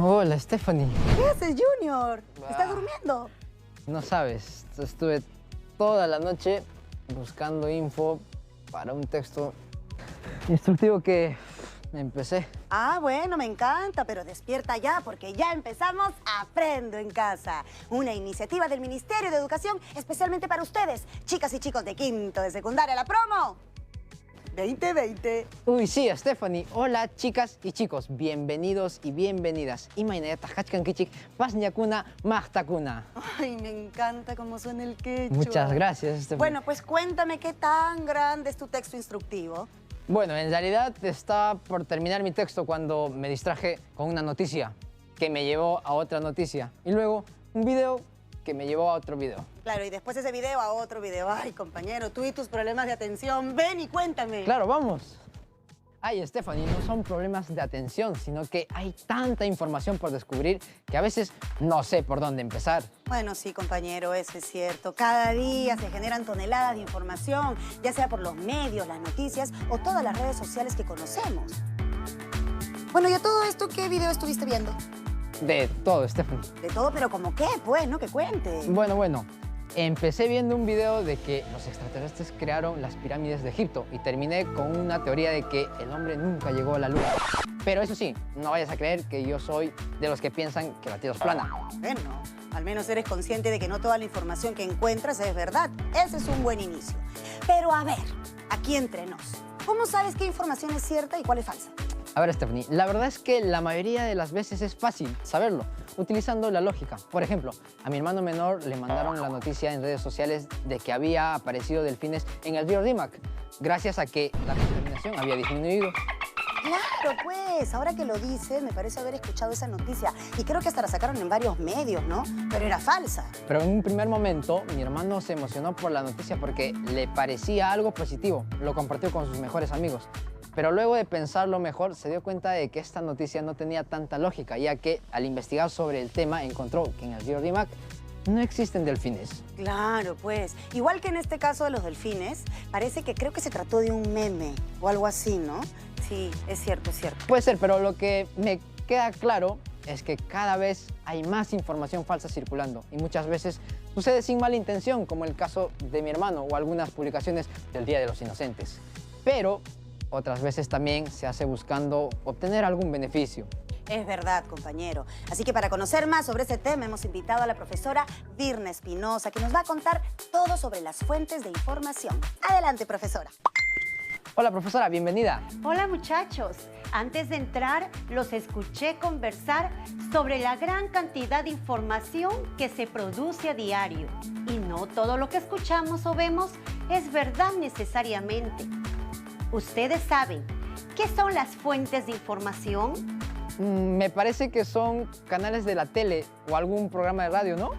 Hola, Stephanie. ¿Qué haces, Junior? ¿Estás durmiendo? No sabes, estuve toda la noche buscando info para un texto instructivo que empecé. Ah, bueno, me encanta, pero despierta ya porque ya empezamos Aprendo en Casa, una iniciativa del Ministerio de Educación especialmente para ustedes, chicas y chicos de quinto de secundaria, la promo 2020. Uy, sí, Stephanie. Hola, chicas y chicos. Bienvenidos y bienvenidas. Imaineta, Hachkan Kichik, Pasñakuna, Mahtakuna. Ay, me encanta cómo suena el quechua. Muchas gracias, Stephanie. Bueno, pues cuéntame qué tan grande es tu texto instructivo. Bueno, en realidad estaba por terminar mi texto cuando me distraje con una noticia que me llevó a otra noticia. Y luego un video que me llevó a otro video. Claro, y después ese video a otro video. Ay, compañero, tú y tus problemas de atención. Ven y cuéntame. Claro, vamos. Ay, Stephanie, no son problemas de atención, sino que hay tanta información por descubrir que a veces no sé por dónde empezar. Bueno, sí, compañero, eso es cierto. Cada día se generan toneladas de información, ya sea por los medios, las noticias o todas las redes sociales que conocemos. Bueno, ¿y a todo esto qué video estuviste viendo? De todo, Stephanie. De todo, pero ¿como qué? Pues, ¿no? Que cuente. Bueno. Empecé viendo un video de que los extraterrestres crearon las pirámides de Egipto y terminé con una teoría de que el hombre nunca llegó a la luna. Pero eso sí, no vayas a creer que yo soy de los que piensan que la Tierra es plana. Bueno, al menos eres consciente de que no toda la información que encuentras es verdad. Ese es un buen inicio. Pero a ver, aquí entre nos, ¿cómo sabes qué información es cierta y cuál es falsa? A ver, Stephanie, la verdad es que la mayoría de las veces es fácil saberlo, utilizando la lógica. Por ejemplo, a mi hermano menor le mandaron la noticia en redes sociales de que había aparecido delfines en el río Rímac, gracias a que la contaminación había disminuido. Claro, pues, ahora que lo dices, me parece haber escuchado esa noticia. Y creo que hasta la sacaron en varios medios, ¿no? Pero era falsa. Pero en un primer momento, mi hermano se emocionó por la noticia porque le parecía algo positivo. Lo compartió con sus mejores amigos. Pero luego de pensarlo mejor, se dio cuenta de que esta noticia no tenía tanta lógica, ya que al investigar sobre el tema encontró que en el río Rímac no existen delfines. Claro, pues. Igual que en este caso de los delfines, parece que creo que se trató de un meme o algo así, ¿no? Sí, es cierto, es cierto. Puede ser, pero lo que me queda claro es que cada vez hay más información falsa circulando y muchas veces sucede sin mala intención, como el caso de mi hermano o algunas publicaciones del Día de los Inocentes. Pero otras veces también se hace buscando obtener algún beneficio. Es verdad, compañero. Así que para conocer más sobre ese tema hemos invitado a la profesora Virna Espinosa, que nos va a contar todo sobre las fuentes de información. Adelante, profesora. Hola, profesora, bienvenida. Hola, muchachos. Antes de entrar, los escuché conversar sobre la gran cantidad de información que se produce a diario. Y no todo lo que escuchamos o vemos es verdad necesariamente. ¿Ustedes saben qué son las fuentes de información? Me parece que son canales de la tele o algún programa de radio, ¿no?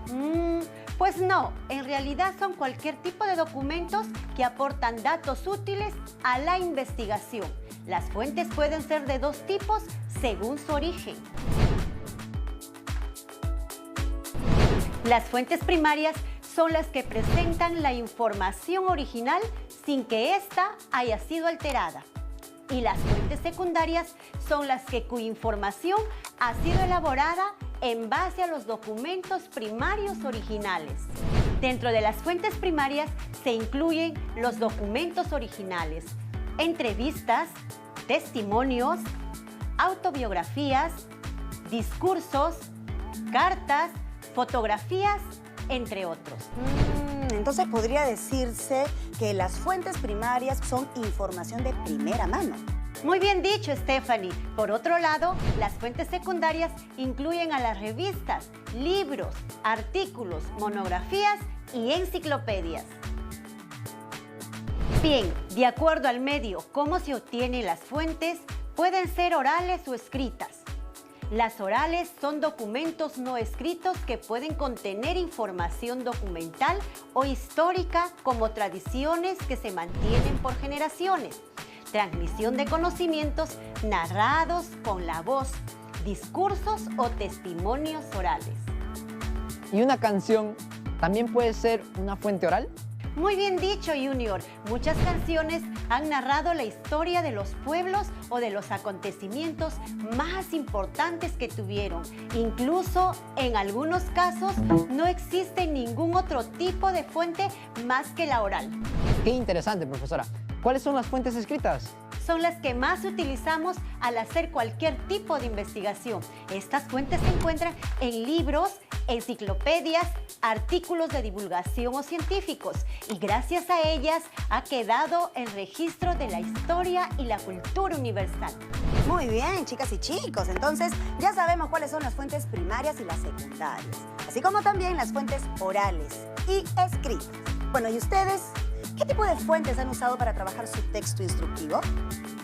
Pues no, en realidad son cualquier tipo de documentos que aportan datos útiles a la investigación. Las fuentes pueden ser de dos tipos según su origen. Las fuentes primarias son las que presentan la información original sin que ésta haya sido alterada. Y las fuentes secundarias son las cuya información ha sido elaborada en base a los documentos primarios originales. Dentro de las fuentes primarias se incluyen los documentos originales, entrevistas, testimonios, autobiografías, discursos, cartas, fotografías, entre otros. Entonces podría decirse que las fuentes primarias son información de primera mano. Muy bien dicho, Stephanie. Por otro lado, las fuentes secundarias incluyen a las revistas, libros, artículos, monografías y enciclopedias. Bien, de acuerdo al medio, cómo se obtienen las fuentes, pueden ser orales o escritas. Las orales son documentos no escritos que pueden contener información documental o histórica como tradiciones que se mantienen por generaciones, transmisión de conocimientos narrados con la voz, discursos o testimonios orales. ¿Y una canción también puede ser una fuente oral? Muy bien dicho, Junior. Muchas canciones han narrado la historia de los pueblos o de los acontecimientos más importantes que tuvieron. Incluso, en algunos casos, no existe ningún otro tipo de fuente más que la oral. Qué interesante, profesora. ¿Cuáles son las fuentes escritas? Son las que más utilizamos al hacer cualquier tipo de investigación. Estas fuentes se encuentran en libros, enciclopedias, artículos de divulgación o científicos, y gracias a ellas ha quedado el registro de la historia y la cultura universal. Muy bien, chicas y chicos. Entonces, ya sabemos cuáles son las fuentes primarias y las secundarias, así como también las fuentes orales y escritas. Bueno, ¿y ustedes? ¿Qué tipo de fuentes han usado para trabajar su texto instructivo?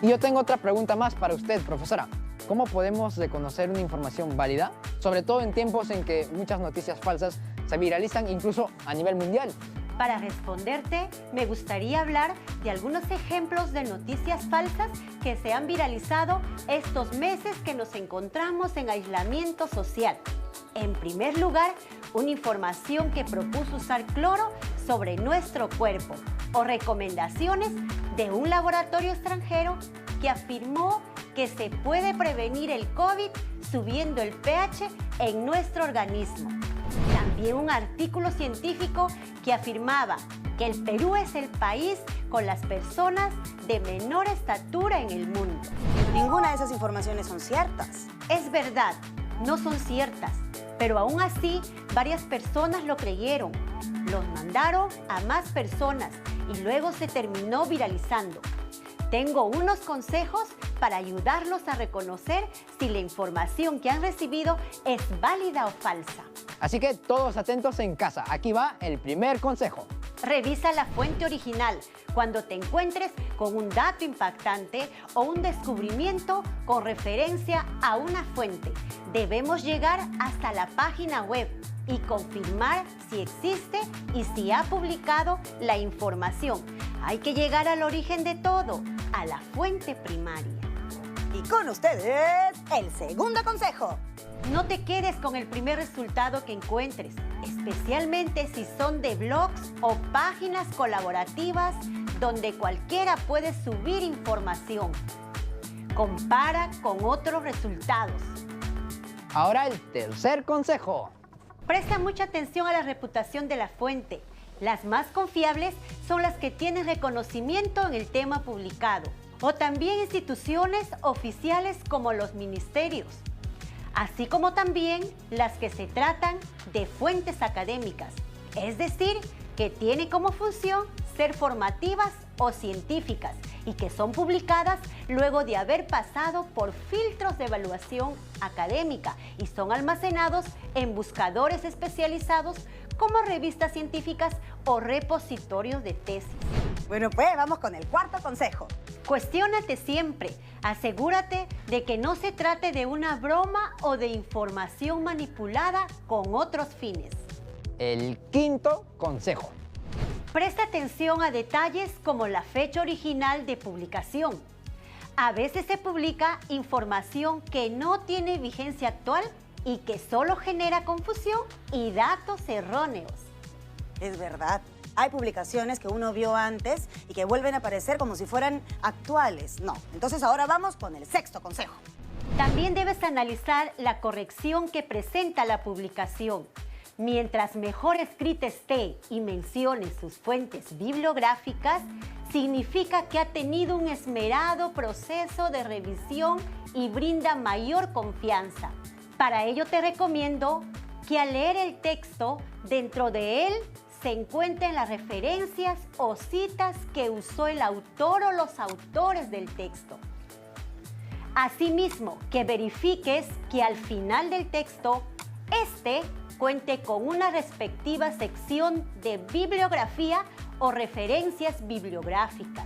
Y yo tengo otra pregunta más para usted, profesora. ¿Cómo podemos reconocer una información válida? Sobre todo en tiempos en que muchas noticias falsas se viralizan incluso a nivel mundial. Para responderte, me gustaría hablar de algunos ejemplos de noticias falsas que se han viralizado estos meses que nos encontramos en aislamiento social. En primer lugar, una información que propuso usar cloro sobre nuestro cuerpo, o recomendaciones de un laboratorio extranjero que afirmó que se puede prevenir el COVID subiendo el pH en nuestro organismo. También un artículo científico que afirmaba que el Perú es el país con las personas de menor estatura en el mundo. Ninguna de esas informaciones son ciertas. Es verdad, no son ciertas, pero aún así varias personas lo creyeron. Los mandaron a más personas y luego se terminó viralizando. Tengo unos consejos para ayudarlos a reconocer si la información que han recibido es válida o falsa. Así que todos atentos en casa. Aquí va el primer consejo. Revisa la fuente original cuando te encuentres con un dato impactante o un descubrimiento con referencia a una fuente. Debemos llegar hasta la página web y confirmar si existe y si ha publicado la información. Hay que llegar al origen de todo, a la fuente primaria. Y con ustedes, el segundo consejo. No te quedes con el primer resultado que encuentres, especialmente si son de blogs o páginas colaborativas donde cualquiera puede subir información. Compara con otros resultados. Ahora el tercer consejo. Presta mucha atención a la reputación de la fuente. Las más confiables son las que tienen reconocimiento en el tema publicado, o también instituciones oficiales como los ministerios, así como también las que se tratan de fuentes académicas, es decir, que tienen como función ser formativas o científicas y que son publicadas luego de haber pasado por filtros de evaluación académica y son almacenados en buscadores especializados como revistas científicas o repositorios de tesis. Bueno, pues vamos con el cuarto consejo. Cuestiónate siempre. Asegúrate de que no se trate de una broma o de información manipulada con otros fines. El quinto consejo. Presta atención a detalles como la fecha original de publicación. A veces se publica información que no tiene vigencia actual y que solo genera confusión y datos erróneos. Es verdad. Hay publicaciones que uno vio antes y que vuelven a aparecer como si fueran actuales. No. Entonces ahora vamos con el sexto consejo. También debes analizar la corrección que presenta la publicación. Mientras mejor escrita esté y mencione sus fuentes bibliográficas, significa que ha tenido un esmerado proceso de revisión y brinda mayor confianza. Para ello te recomiendo que al leer el texto, dentro de él se encuentren las referencias o citas que usó el autor o los autores del texto. Asimismo, que verifiques que al final del texto, cuente con una respectiva sección de bibliografía o referencias bibliográficas.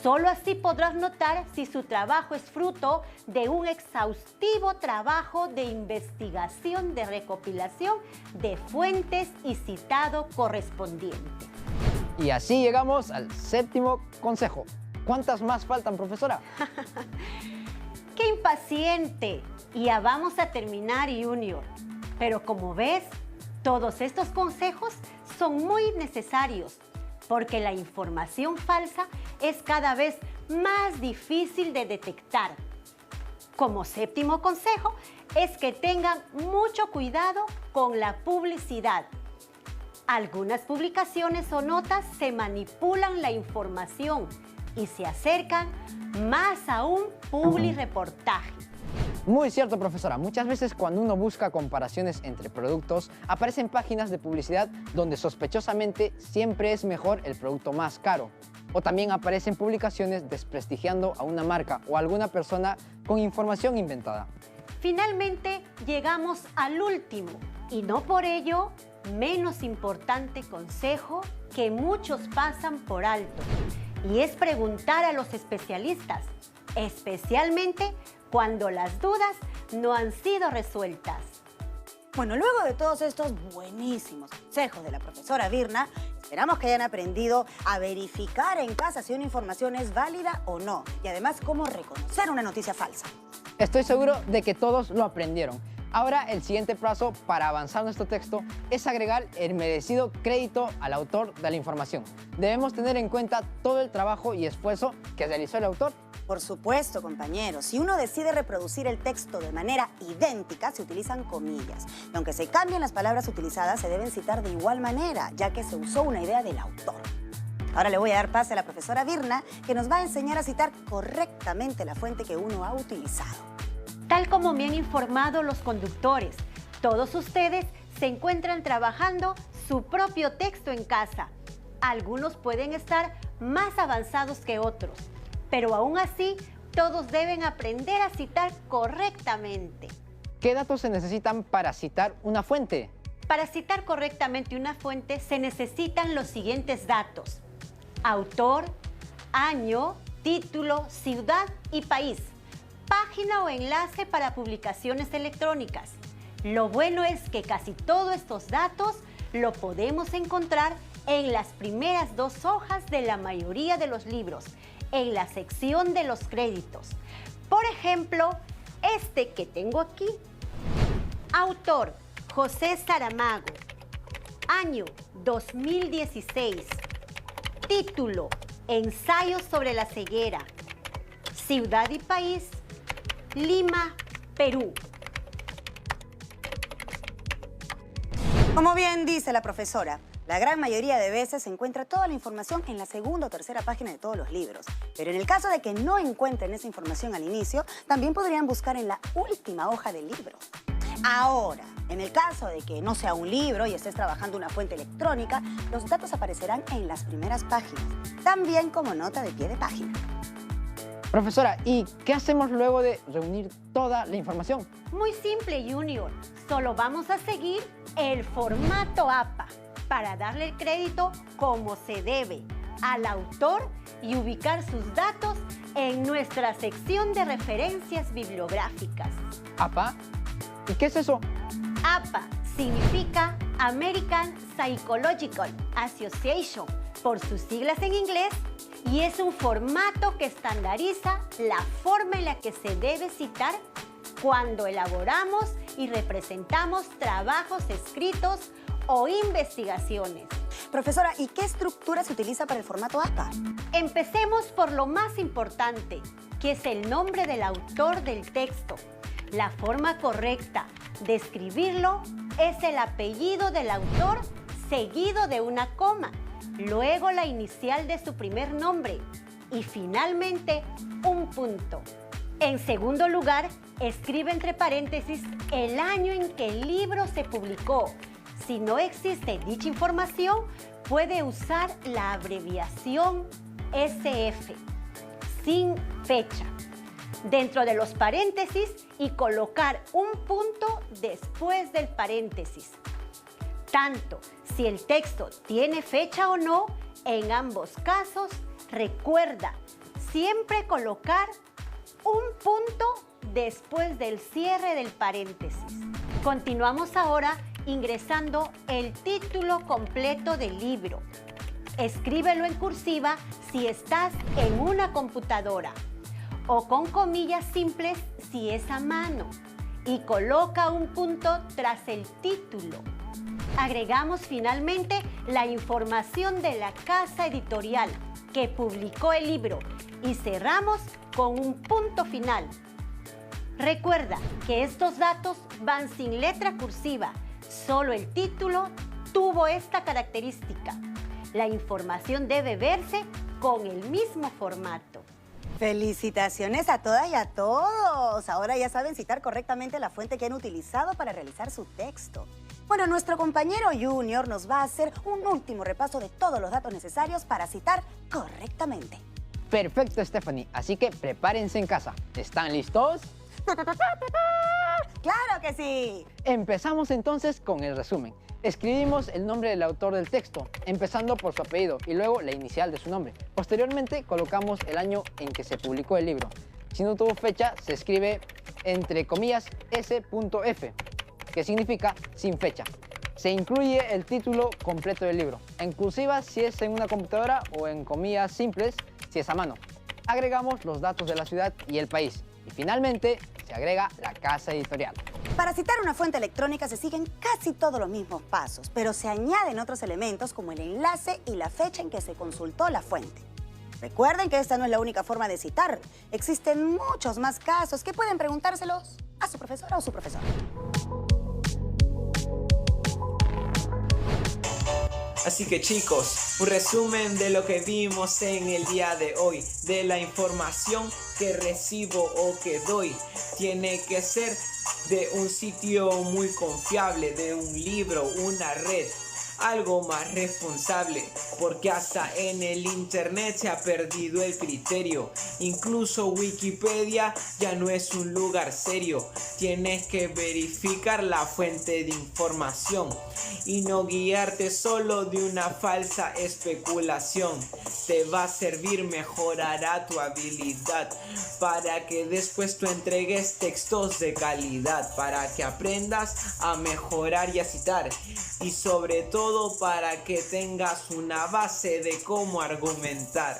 Solo así podrás notar si su trabajo es fruto de un exhaustivo trabajo de investigación de recopilación de fuentes y citado correspondiente. Y así llegamos al séptimo consejo. ¿Cuántas más faltan, profesora? ¡Qué impaciente! Y ya vamos a terminar, Junior. Pero como ves, todos estos consejos son muy necesarios. porque la información falsa es cada vez más difícil de detectar. Como séptimo consejo, es que tengan mucho cuidado con la publicidad. Algunas publicaciones o notas se manipulan la información y se acercan más a un publireportaje. Muy cierto, profesora. Muchas veces cuando uno busca comparaciones entre productos, aparecen páginas de publicidad donde sospechosamente siempre es mejor el producto más caro. O también aparecen publicaciones desprestigiando a una marca o a alguna persona con información inventada. Finalmente, llegamos al último y no por ello menos importante consejo que muchos pasan por alto. Y es preguntar a los especialistas, especialmente cuando las dudas no han sido resueltas. Bueno, luego de todos estos buenísimos consejos de la profesora Virna, esperamos que hayan aprendido a verificar en casa si una información es válida o no y además cómo reconocer una noticia falsa. Estoy seguro de que todos lo aprendieron. Ahora el siguiente paso para avanzar nuestro texto es agregar el merecido crédito al autor de la información. Debemos tener en cuenta todo el trabajo y esfuerzo que realizó el autor. Por supuesto, compañeros, si uno decide reproducir el texto de manera idéntica, se utilizan comillas. Y aunque se cambien las palabras utilizadas, se deben citar de igual manera, ya que se usó una idea del autor. Ahora le voy a dar pase a la profesora Virna, que nos va a enseñar a citar correctamente la fuente que uno ha utilizado. Tal como me han informado los conductores, todos ustedes se encuentran trabajando su propio texto en casa. Algunos pueden estar más avanzados que otros, pero aún así todos deben aprender a citar correctamente. ¿Qué datos se necesitan para citar una fuente? Para citar correctamente una fuente se necesitan los siguientes datos: autor, año, título, ciudad y país. Página o enlace para publicaciones electrónicas. Lo bueno es que casi todos estos datos lo podemos encontrar en las primeras 2 hojas de la mayoría de los libros, en la sección de los créditos. Por ejemplo, este que tengo aquí. Autor, José Saramago. Año, 2016. Título, Ensayo sobre la ceguera. Ciudad y país, Lima, Perú. Como bien dice la profesora, la gran mayoría de veces se encuentra toda la información en la segunda o tercera página de todos los libros. Pero en el caso de que no encuentren esa información al inicio, también podrían buscar en la última hoja del libro. Ahora, en el caso de que no sea un libro y estés trabajando una fuente electrónica, los datos aparecerán en las primeras páginas, también como nota de pie de página. Profesora, ¿y qué hacemos luego de reunir toda la información? Muy simple, Junior. Solo vamos a seguir el formato APA para darle el crédito como se debe al autor y ubicar sus datos en nuestra sección de referencias bibliográficas. ¿APA? ¿Y qué es eso? APA significa American Psychological Association, por sus siglas en inglés, y es un formato que estandariza la forma en la que se debe citar cuando elaboramos y representamos trabajos escritos o investigaciones. Profesora, ¿y qué estructura se utiliza para el formato APA? Empecemos por lo más importante, que es el nombre del autor del texto. La forma correcta de escribirlo es el apellido del autor seguido de una coma, luego la inicial de su primer nombre y finalmente un punto. En segundo lugar, escribe entre paréntesis el año en que el libro se publicó. Si no existe dicha información, puede usar la abreviación SF, sin fecha, dentro de los paréntesis y colocar un punto después del paréntesis. Tanto si el texto tiene fecha o no, en ambos casos, recuerda siempre colocar un punto después del cierre del paréntesis. Continuamos ahora ingresando el título completo del libro. Escríbelo en cursiva si estás en una computadora o con comillas simples si es a mano. y coloca un punto tras el título. Agregamos finalmente la información de la casa editorial que publicó el libro y cerramos con un punto final. Recuerda que estos datos van sin letra cursiva, solo el título tuvo esta característica. La información debe verse con el mismo formato. Felicitaciones a todas y a todos. Ahora ya saben citar correctamente la fuente que han utilizado para realizar su texto. Bueno, nuestro compañero Junior nos va a hacer un último repaso de todos los datos necesarios para citar correctamente. Perfecto, Stephanie. Así que prepárense en casa. ¿Están listos? ¡Claro que sí! Empezamos entonces con el resumen. Escribimos el nombre del autor del texto, empezando por su apellido y luego la inicial de su nombre. Posteriormente colocamos el año en que se publicó el libro. Si no tuvo fecha, se escribe entre comillas S.F, que significa sin fecha. Se incluye el título completo del libro, en cursiva si es en una computadora o en comillas simples si es a mano. Agregamos los datos de la ciudad y el país. Y finalmente se agrega la casa editorial. Para citar una fuente electrónica se siguen casi todos los mismos pasos, pero se añaden otros elementos como el enlace y la fecha en que se consultó la fuente. Recuerden que esta no es la única forma de citar. Existen muchos más casos que pueden preguntárselos a su profesora o su profesor. Así que chicos, un resumen de lo que vimos en el día de hoy, de la información que recibo o que doy, tiene que ser de un sitio muy confiable, de un libro, una red, algo más responsable, porque hasta en el internet se ha perdido el criterio. Incluso Wikipedia ya no es un lugar serio. Tienes que verificar la fuente de información y no guiarte solo de una falsa especulación. Te va a servir, mejorará tu habilidad para que después tú entregues textos de calidad, para que aprendas a mejorar y a citar, y sobre todo para que tengas una base de cómo argumentar.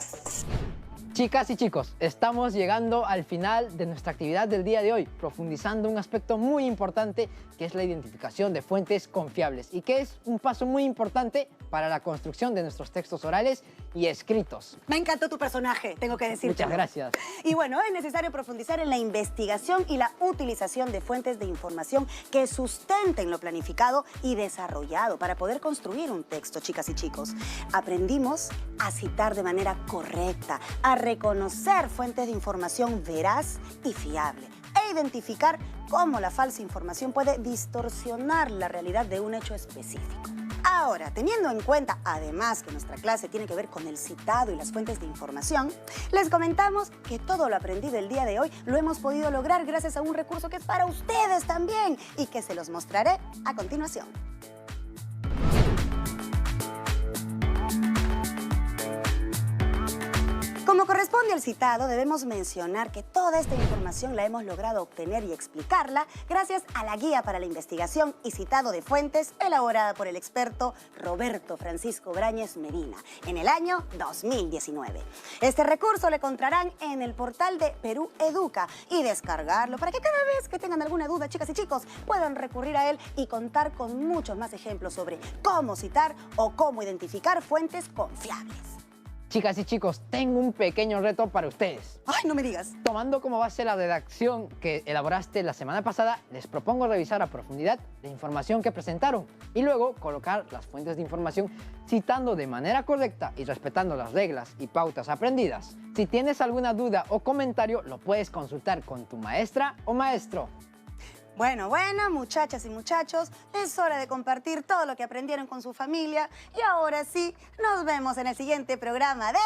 Chicas y chicos, estamos llegando al final de nuestra actividad del día de hoy, profundizando un aspecto muy importante que es la identificación de fuentes confiables y que es un paso muy importante para la construcción de nuestros textos orales y escritos. Me encantó tu personaje, tengo que decirte. Muchas gracias. Y bueno, es necesario profundizar en la investigación y la utilización de fuentes de información que sustenten lo planificado y desarrollado para poder construir un texto, chicas y chicos. Aprendimos a citar de manera correcta, a reconocer fuentes de información veraz y fiable e identificar cómo la falsa información puede distorsionar la realidad de un hecho específico. Ahora, teniendo en cuenta además que nuestra clase tiene que ver con el citado y las fuentes de información, les comentamos que todo lo aprendido el día de hoy lo hemos podido lograr gracias a un recurso que es para ustedes también y que se los mostraré a continuación. Como corresponde al citado, debemos mencionar que toda esta información la hemos logrado obtener y explicarla gracias a la Guía para la Investigación y Citado de Fuentes elaborada por el experto Roberto Francisco Brañez Medina en el año 2019. Este recurso lo encontrarán en el portal de Perú Educa y descargarlo para que cada vez que tengan alguna duda, chicas y chicos, puedan recurrir a él y contar con muchos más ejemplos sobre cómo citar o cómo identificar fuentes confiables. Chicas y chicos, tengo un pequeño reto para ustedes. ¡Ay, no me digas! Tomando como base la redacción que elaboraste la semana pasada, les propongo revisar a profundidad la información que presentaron y luego colocar las fuentes de información citando de manera correcta y respetando las reglas y pautas aprendidas. Si tienes alguna duda o comentario, lo puedes consultar con tu maestra o maestro. Bueno, muchachas y muchachos, es hora de compartir todo lo que aprendieron con su familia. Y ahora sí, nos vemos en el siguiente programa de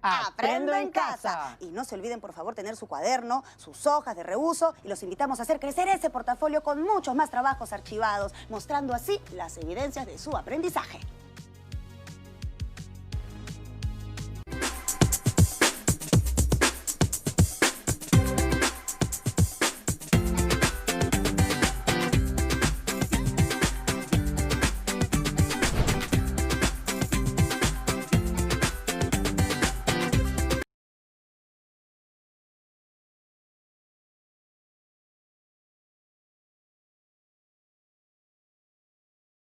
Aprendo en Casa. Y no se olviden, por favor, tener su cuaderno, sus hojas de reuso y los invitamos a hacer crecer ese portafolio con muchos más trabajos archivados, mostrando así las evidencias de su aprendizaje.